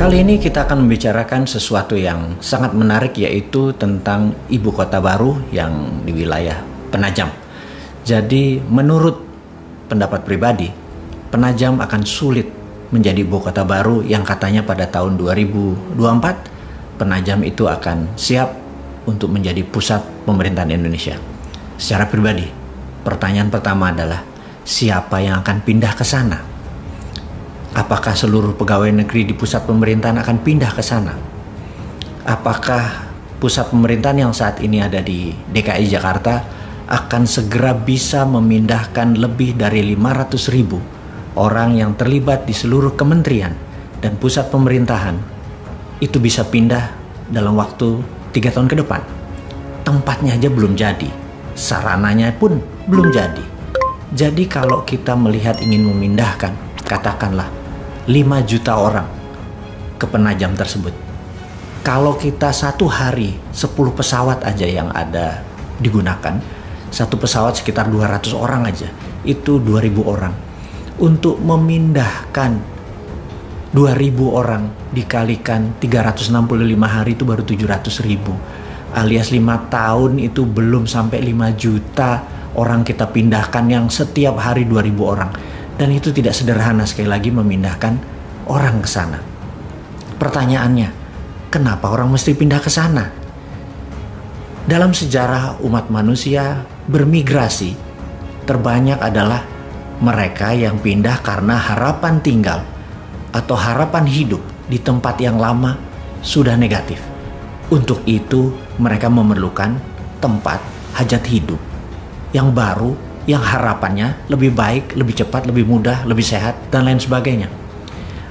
Kali ini kita akan membicarakan sesuatu yang sangat menarik, yaitu tentang ibu kota baru yang di wilayah Penajam. Jadi menurut pendapat pribadi, Penajam akan sulit menjadi ibu kota baru yang katanya pada tahun 2024 Penajam itu akan siap untuk menjadi pusat pemerintahan Indonesia. Secara pribadi, pertanyaan pertama adalah siapa yang akan pindah ke sana? Apakah seluruh pegawai negeri di pusat pemerintahan akan pindah ke sana? Apakah pusat pemerintahan yang saat ini ada di DKI Jakarta akan segera bisa memindahkan lebih dari 500.000 orang yang terlibat di seluruh kementerian dan pusat pemerintahan itu bisa pindah dalam waktu 3 tahun ke depan? Tempatnya aja belum jadi, sarananya pun belum jadi. Jadi kalau kita melihat ingin memindahkan, katakanlah 5 juta orang ke Penajam tersebut, kalau kita satu hari 10 pesawat aja yang ada digunakan, satu pesawat sekitar 200 orang aja, itu 2.000 orang. Untuk memindahkan 2.000 orang dikalikan 365 hari itu baru 700.000, alias 5 tahun itu belum sampai 5 juta orang kita pindahkan, yang setiap hari 2.000 orang. Dan itu tidak sederhana sekali lagi memindahkan orang ke sana. Pertanyaannya, kenapa orang mesti pindah ke sana? Dalam sejarah umat manusia bermigrasi, terbanyak adalah mereka yang pindah karena harapan tinggal atau harapan hidup di tempat yang lama sudah negatif. Untuk itu mereka memerlukan tempat hajat hidup yang baru, yang harapannya lebih baik, lebih cepat, lebih mudah, lebih sehat, dan lain sebagainya.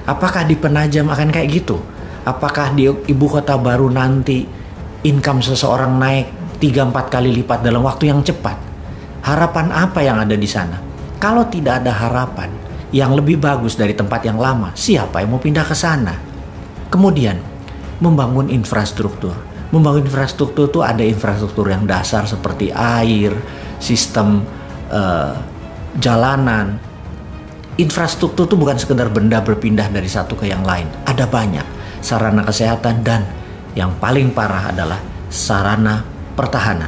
Apakah di Penajam akan kayak gitu? Apakah di ibu kota baru nanti income seseorang naik 3-4 kali lipat dalam waktu yang cepat? Harapan apa yang ada di sana? Kalau tidak ada harapan yang lebih bagus dari tempat yang lama, siapa yang mau pindah ke sana? Kemudian, membangun infrastruktur. Membangun infrastruktur itu ada infrastruktur yang dasar seperti air, sistem jalanan. Infrastruktur itu bukan sekedar benda berpindah dari satu ke yang lain. Ada banyak sarana kesehatan, dan yang paling parah adalah sarana pertahanan.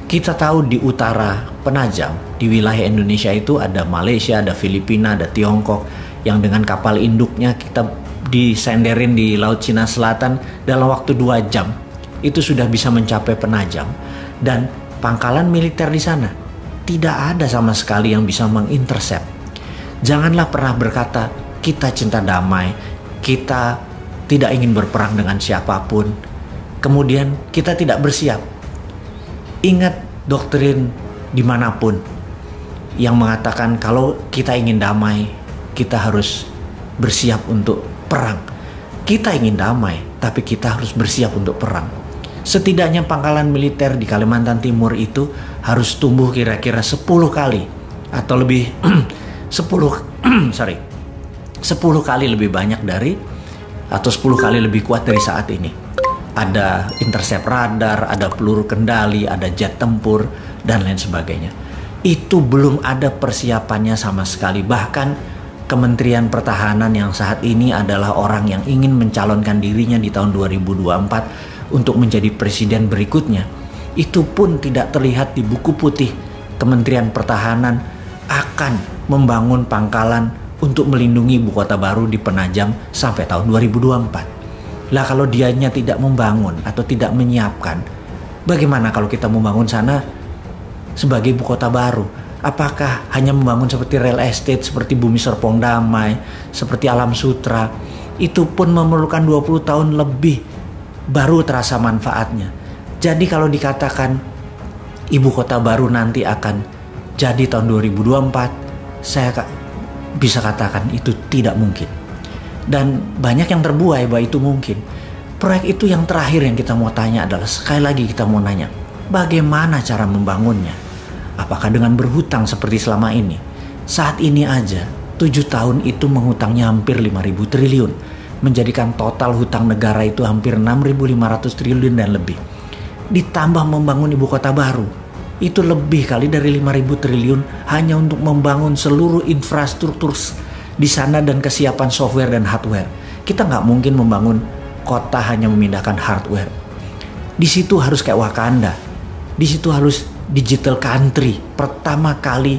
Kita tahu di utara Penajam, di wilayah Indonesia itu ada Malaysia, ada Filipina, ada Tiongkok, yang dengan kapal induknya kita disenderin di Laut Cina Selatan dalam waktu 2 jam itu sudah bisa mencapai Penajam. Dan pangkalan militer di sana tidak ada sama sekali yang bisa mengintercept. Janganlah pernah berkata kita cinta damai, kita tidak ingin berperang dengan siapapun, kemudian kita tidak bersiap. Ingat doktrin dimanapun yang mengatakan kalau kita ingin damai, kita harus bersiap untuk perang. Kita ingin damai, tapi kita harus bersiap untuk perang. Setidaknya pangkalan militer di Kalimantan Timur itu harus tumbuh kira-kira 10 kali atau lebih 10 kali lebih banyak dari, atau 10 kali lebih kuat dari saat ini. Ada intercept radar, ada peluru kendali, ada jet tempur, dan lain sebagainya. Itu belum ada persiapannya sama sekali. Bahkan Kementerian Pertahanan yang saat ini adalah orang yang ingin mencalonkan dirinya di tahun 2024 untuk menjadi presiden berikutnya, itu pun tidak terlihat di buku putih Kementerian Pertahanan akan membangun pangkalan untuk melindungi ibu kota baru di Penajam sampai tahun 2024. Lah kalau dianya tidak membangun atau tidak menyiapkan, bagaimana kalau kita membangun sana sebagai ibu kota baru? Apakah hanya membangun seperti real estate, seperti Bumi Serpong Damai, seperti Alam Sutra? Itu pun memerlukan 20 tahun lebih baru terasa manfaatnya. Jadi kalau dikatakan ibu kota baru nanti akan jadi tahun 2024, saya bisa katakan itu tidak mungkin. Dan banyak yang terbuai bahwa itu mungkin. Proyek itu yang terakhir yang kita mau tanya adalah, sekali lagi kita mau nanya, bagaimana cara membangunnya? Apakah dengan berhutang seperti selama ini? Saat ini aja 7 tahun itu menghutangnya hampir 5.000 triliun. Menjadikan total hutang negara itu hampir 6.500 triliun dan lebih. Ditambah membangun ibu kota baru, itu lebih kali dari 5.000 triliun hanya untuk membangun seluruh infrastruktur di sana dan kesiapan software dan hardware. Kita nggak mungkin membangun kota hanya memindahkan hardware. Di situ harus kayak Wakanda. Di situ harus digital country. Pertama kali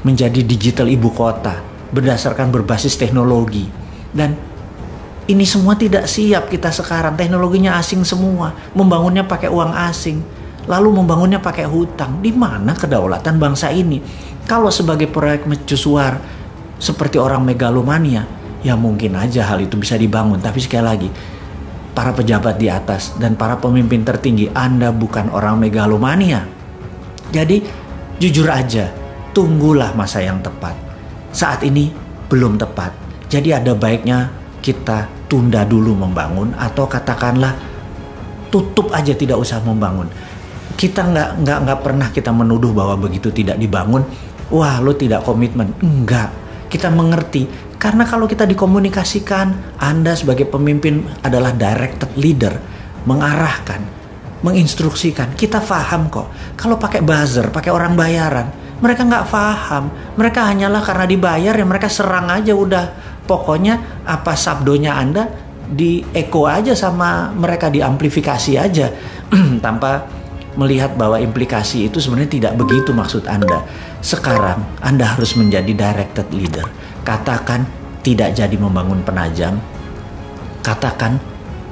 menjadi digital ibu kota berdasarkan berbasis teknologi. Dan ini semua tidak siap kita sekarang. Teknologinya asing semua. Membangunnya pakai uang asing. Lalu membangunnya pakai hutang. Di mana kedaulatan bangsa ini? Kalau sebagai proyek mercusuar seperti orang megalomania, ya mungkin aja hal itu bisa dibangun. Tapi sekali lagi, para pejabat di atas dan para pemimpin tertinggi, Anda bukan orang megalomania. Jadi jujur aja, tunggulah masa yang tepat. Saat ini belum tepat. Jadi ada baiknya kita tunda dulu membangun, atau katakanlah tutup aja, tidak usah membangun. Kita nggak pernah kita menuduh bahwa begitu tidak dibangun, wah lo tidak komitmen. Enggak, kita mengerti. Karena kalau kita dikomunikasikan, Anda sebagai pemimpin adalah directed leader, mengarahkan, menginstruksikan. Kita paham kok. Kalau pakai buzzer, pakai orang bayaran, mereka nggak paham. Mereka hanyalah karena dibayar ya mereka serang aja udah. Pokoknya apa sabdonya Anda di echo aja sama mereka, diamplifikasi aja tanpa melihat bahwa implikasi itu sebenarnya tidak begitu maksud Anda. Sekarang Anda harus menjadi directed leader. Katakan tidak jadi membangun penajam. Katakan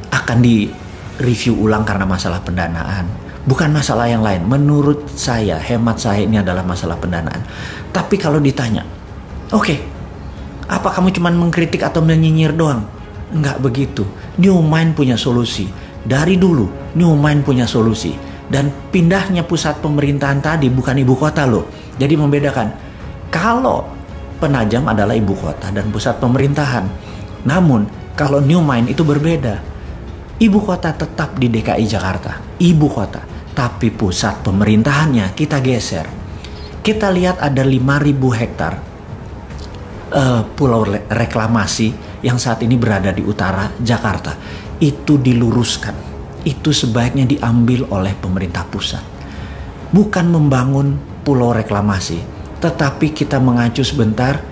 akan di-review ulang karena masalah pendanaan. Bukan masalah yang lain. Menurut saya, hemat saya, ini adalah masalah pendanaan. Tapi kalau ditanya, oke, apa kamu cuma mengkritik atau menyinyir doang? Enggak begitu. New Mind punya solusi. Dari dulu, New Mind punya solusi. Dan pindahnya pusat pemerintahan tadi bukan ibu kota loh. Jadi membedakan. Kalau Penajam adalah ibu kota dan pusat pemerintahan. Namun kalau New Mind itu berbeda. Ibu kota tetap di DKI Jakarta. Ibu kota. Tapi pusat pemerintahannya kita geser. Kita lihat ada 5.000 hektar pulau reklamasi yang saat ini berada di utara Jakarta. Itu diluruskan. Itu sebaiknya diambil oleh pemerintah pusat. Bukan membangun pulau reklamasi, tetapi kita mengacu sebentar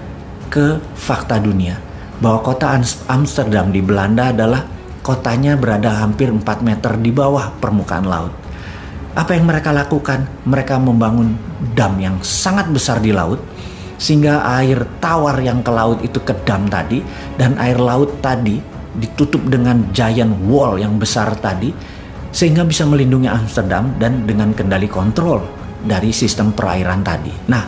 ke fakta dunia. Bahwa kota Amsterdam di Belanda adalah kotanya berada hampir 4 meter di bawah permukaan laut. Apa yang mereka lakukan? Mereka membangun dam yang sangat besar di laut, sehingga air tawar yang ke laut itu ke dam tadi, dan air laut tadi ditutup dengan giant wall yang besar tadi, sehingga bisa melindungi Amsterdam dan dengan kendali kontrol dari sistem perairan tadi. Nah,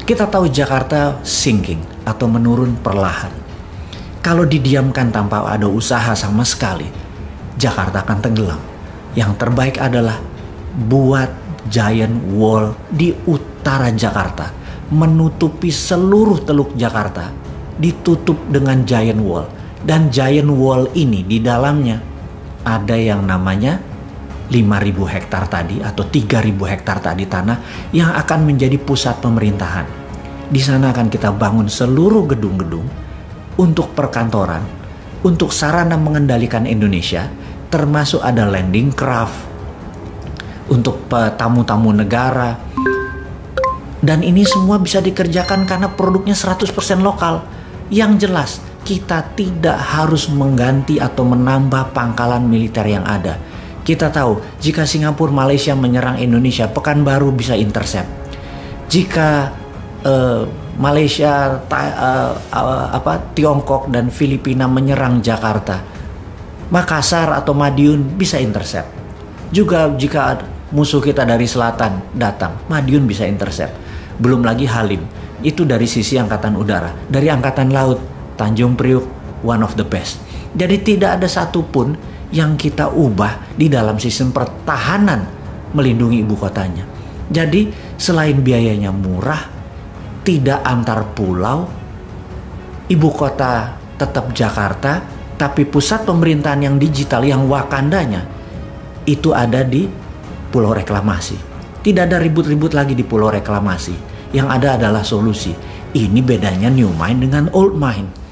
kita tahu Jakarta sinking atau menurun perlahan. Kalau didiamkan tanpa ada usaha sama sekali, Jakarta akan tenggelam. Yang terbaik adalah buat giant wall di utara Jakarta, menutupi seluruh teluk Jakarta, ditutup dengan giant wall. Dan giant wall ini di dalamnya ada yang namanya 5.000 hektar tadi atau 3.000 hektar tadi tanah yang akan menjadi pusat pemerintahan. Di sana akan kita bangun seluruh gedung-gedung untuk perkantoran, untuk sarana mengendalikan Indonesia, termasuk ada landing craft untuk tamu-tamu negara. Dan ini semua bisa dikerjakan karena produknya 100% lokal. Yang jelas, kita tidak harus mengganti atau menambah pangkalan militer yang ada. Kita tahu jika Singapura, Malaysia menyerang Indonesia, Pekanbaru bisa intercept. Jika Malaysia, Tiongkok dan Filipina menyerang Jakarta, Makassar atau Madiun bisa intercept. Juga jika musuh kita dari selatan datang, Madiun bisa intercept. Belum lagi Halim, itu dari sisi angkatan udara. Dari angkatan laut, Tanjung Priuk, one of the best. Jadi tidak ada satupun yang kita ubah di dalam sistem pertahanan melindungi ibu kotanya. Jadi selain biayanya murah, tidak antar pulau, ibu kota tetap Jakarta, tapi pusat pemerintahan yang digital, yang Wakandanya, itu ada di pulau reklamasi. Tidak ada ribut-ribut lagi di pulau reklamasi. Yang ada adalah solusi. Ini bedanya New Mind dengan Old Mind.